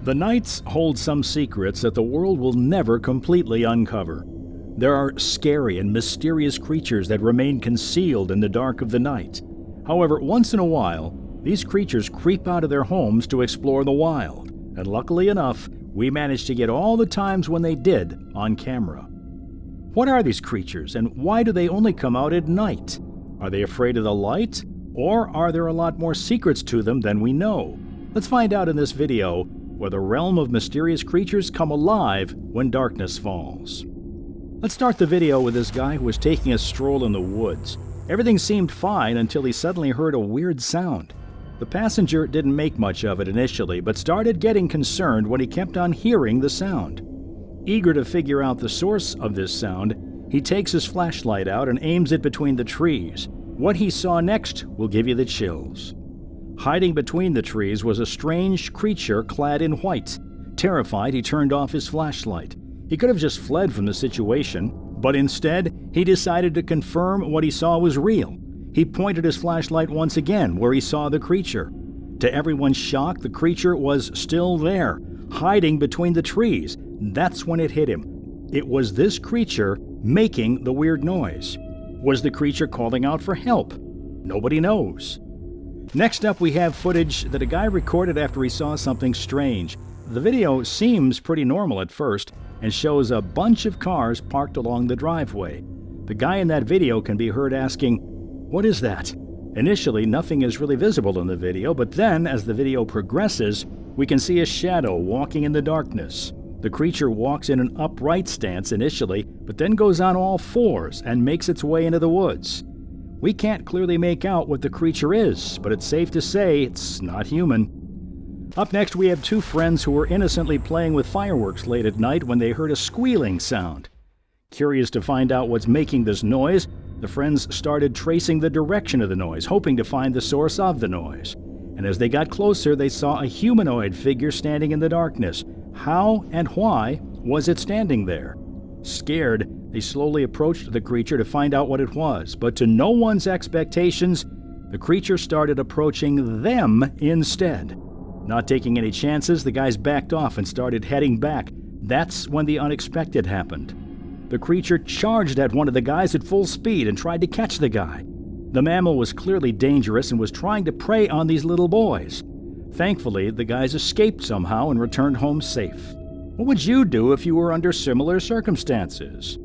The nights hold some secrets that the world will never completely uncover. There are scary and mysterious creatures that remain concealed in the dark of the night. However, once in a while, these creatures creep out of their homes to explore the wild, and luckily enough, we managed to get all the times when they did on camera. What are these creatures, and why do they only come out at night? Are they afraid of the light, or are there a lot more secrets to them than we know? Let's find out in this video where the realm of mysterious creatures come alive when darkness falls. Let's start the video with this guy who was taking a stroll in the woods. Everything seemed fine until he suddenly heard a weird sound. The passenger didn't make much of it initially, but started getting concerned when he kept on hearing the sound. Eager to figure out the source of this sound, he takes his flashlight out and aims it between the trees. What he saw next will give you the chills. Hiding between the trees was a strange creature clad in white. Terrified, he turned off his flashlight. He could have just fled from the situation, but instead, he decided to confirm what he saw was real. He pointed his flashlight once again where he saw the creature. To everyone's shock, the creature was still there, hiding between the trees. That's when it hit him. It was this creature making the weird noise. Was the creature calling out for help? Nobody knows. Next up, we have footage that a guy recorded after he saw something strange. The video seems pretty normal at first and shows a bunch of cars parked along the driveway. The guy in that video can be heard asking, "What is that?" Initially, nothing is really visible in the video, but then, as the video progresses, we can see a shadow walking in the darkness. The creature walks in an upright stance initially, but then goes on all fours and makes its way into the woods. We can't clearly make out what the creature is, but it's safe to say it's not human. Up next, we have two friends who were innocently playing with fireworks late at night when they heard a squealing sound. Curious to find out what's making this noise, the friends started tracing the direction of the noise, hoping to find the source of the noise. And as they got closer, they saw a humanoid figure standing in the darkness. How and why was it standing there? Scared, they slowly approached the creature to find out what it was, but to no one's expectations, the creature started approaching them instead. Not taking any chances, the guys backed off and started heading back. That's when the unexpected happened. The creature charged at one of the guys at full speed and tried to catch the guy. The mammal was clearly dangerous and was trying to prey on these little boys. Thankfully, the guys escaped somehow and returned home safe. What would you do if you were under similar circumstances?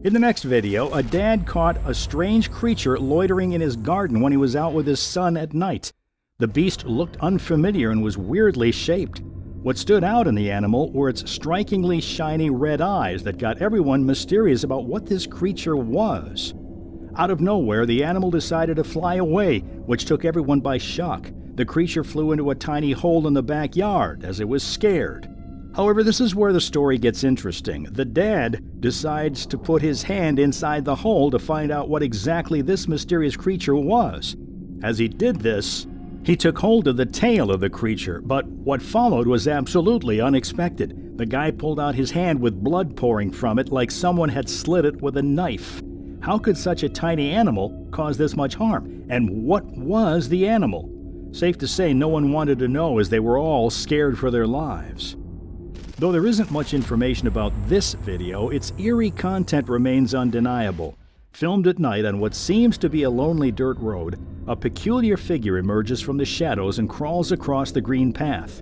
In the next video, a dad caught a strange creature loitering in his garden when he was out with his son at night. The beast looked unfamiliar and was weirdly shaped. What stood out in the animal were its strikingly shiny red eyes that got everyone mysterious about what this creature was. Out of nowhere, the animal decided to fly away, which took everyone by shock. The creature flew into a tiny hole in the backyard as it was scared. However, this is where the story gets interesting. The dad decides to put his hand inside the hole to find out what exactly this mysterious creature was. As he did this, he took hold of the tail of the creature, but what followed was absolutely unexpected. The guy pulled out his hand with blood pouring from it like someone had slit it with a knife. How could such a tiny animal cause this much harm? And what was the animal? Safe to say no one wanted to know as they were all scared for their lives. Though there isn't much information about this video, its eerie content remains undeniable. Filmed at night on what seems to be a lonely dirt road, a peculiar figure emerges from the shadows and crawls across the green path.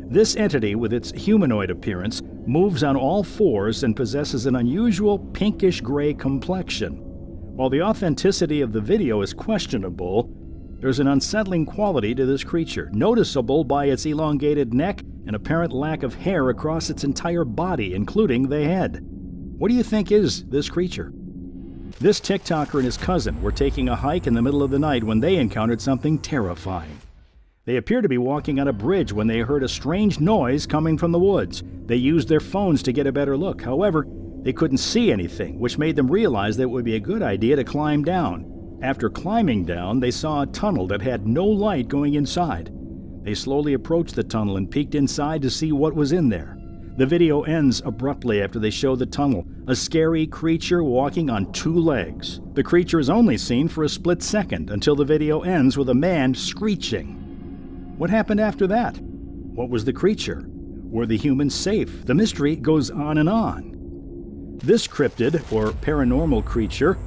This entity, with its humanoid appearance, moves on all fours and possesses an unusual pinkish-gray complexion. While the authenticity of the video is questionable, there's an unsettling quality to this creature, noticeable by its elongated neck and apparent lack of hair across its entire body, including the head. What do you think is this creature? This TikToker and his cousin were taking a hike in the middle of the night when they encountered something terrifying. They appeared to be walking on a bridge when they heard a strange noise coming from the woods. They used their phones to get a better look. However, they couldn't see anything, which made them realize that it would be a good idea to climb down. After climbing down, they saw a tunnel that had no light going inside. They slowly approached the tunnel and peeked inside to see what was in there. The video ends abruptly after they show the tunnel, a scary creature walking on two legs. The creature is only seen for a split second until the video ends with a man screeching. What happened after that? What was the creature? Were the humans safe? The mystery goes on and on. This cryptid, or paranormal creature,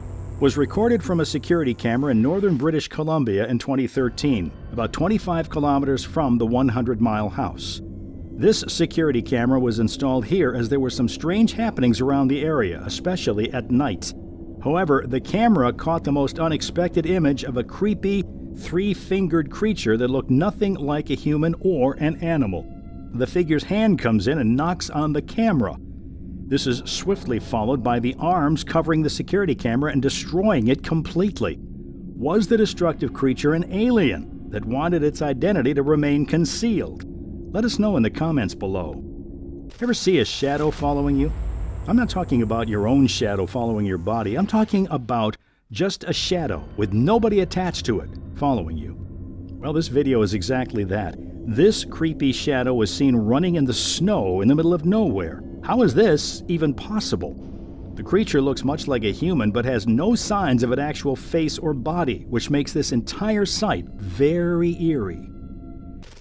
was recorded from a security camera in northern British Columbia in 2013, about 25 kilometers from the 100-mile house. This security camera was installed here as there were some strange happenings around the area, especially at night. However, the camera caught the most unexpected image of a creepy, three-fingered creature that looked nothing like a human or an animal. The figure's hand comes in and knocks on the camera. This is swiftly followed by the arms covering the security camera and destroying it completely. Was the destructive creature an alien that wanted its identity to remain concealed? Let us know in the comments below. Ever see a shadow following you? I'm not talking about your own shadow following your body. I'm talking about just a shadow with nobody attached to it following you. Well, this video is exactly that. This creepy shadow was seen running in the snow in the middle of nowhere. How is this even possible? The creature looks much like a human but has no signs of an actual face or body, which makes this entire sight very eerie.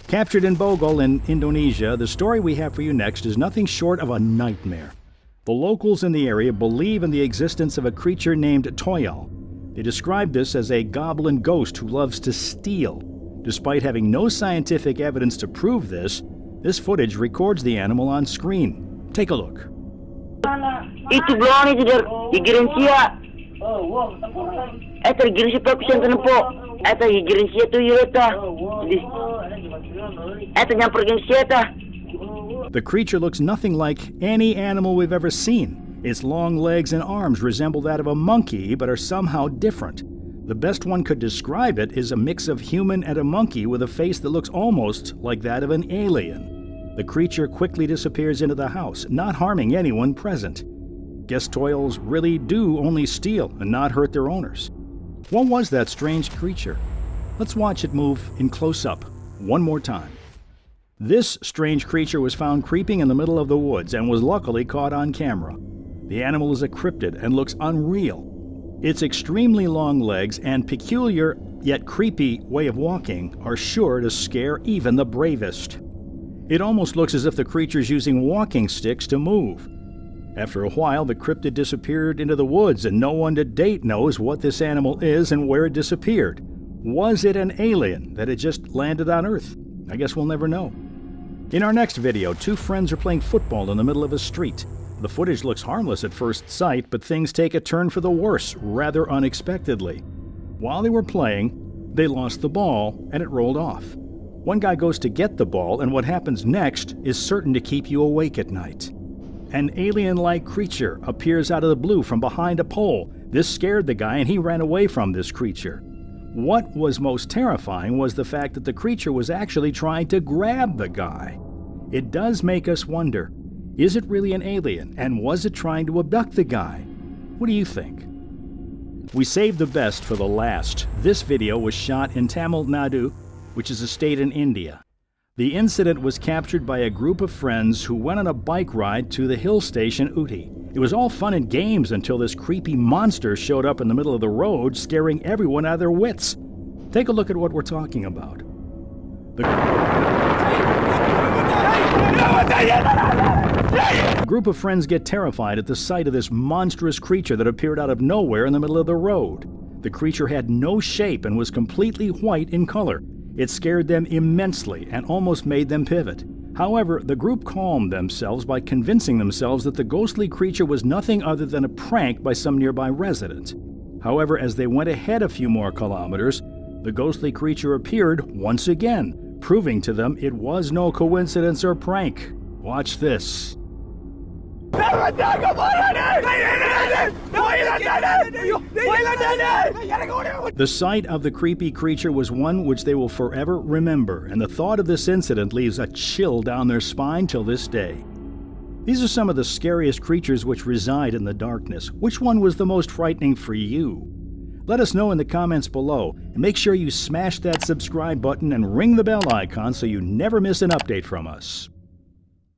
Captured in Bogol in Indonesia, the story we have for you next is nothing short of a nightmare. The locals in the area believe in the existence of a creature named Toyal. They describe this as a goblin ghost who loves to steal. Despite having no scientific evidence to prove this footage records the animal on screen. Take a look. Itu belum itu der higirin sia. Eta higirin sia persen po. Eta higirin sia tu yeta. Eta nyampergin sia ta. The creature looks nothing like any animal we've ever seen. Its long legs and arms resemble that of a monkey but are somehow different. The best one could describe it is a mix of human and a monkey with a face that looks almost like that of an alien. The creature quickly disappears into the house, not harming anyone present. Guess Toyals really do only steal and not hurt their owners. What was that strange creature? Let's watch it move in close-up one more time. This strange creature was found creeping in the middle of the woods and was luckily caught on camera. The animal is a cryptid and looks unreal. Its extremely long legs and peculiar yet creepy way of walking are sure to scare even the bravest. It almost looks as if the creature's using walking sticks to move. After a while, the cryptid disappeared into the woods, and no one to date knows what this animal is and where it disappeared. Was it an alien that had just landed on Earth? I guess we'll never know. In our next video, two friends are playing football in the middle of a street. The footage looks harmless at first sight, but things take a turn for the worse rather unexpectedly. While they were playing, they lost the ball and it rolled off. One guy goes to get the ball, and what happens next is certain to keep you awake at night. An alien-like creature appears out of the blue from behind a pole. This scared the guy and he ran away from this creature. What was most terrifying was the fact that the creature was actually trying to grab the guy. It does make us wonder, is it really an alien, and was it trying to abduct the guy? What do you think? We saved the best for the last. This video was shot in Tamil Nadu, which is a state in India. The incident was captured by a group of friends who went on a bike ride to the hill station Uti. It was all fun and games until this creepy monster showed up in the middle of the road, scaring everyone out of their wits. Take a look at what we're talking about. A group of friends get terrified at the sight of this monstrous creature that appeared out of nowhere in the middle of the road. The creature had no shape and was completely white in color. It scared them immensely and almost made them pivot. However, the group calmed themselves by convincing themselves that the ghostly creature was nothing other than a prank by some nearby resident. However, as they went ahead a few more kilometers, the ghostly creature appeared once again, proving to them it was no coincidence or prank. Watch this. The sight of the creepy creature was one which they will forever remember, and the thought of this incident leaves a chill down their spine till this day. These are some of the scariest creatures which reside in the darkness. Which one was the most frightening for you? Let us know in the comments below, and make sure you smash that subscribe button and ring the bell icon so you never miss an update from us.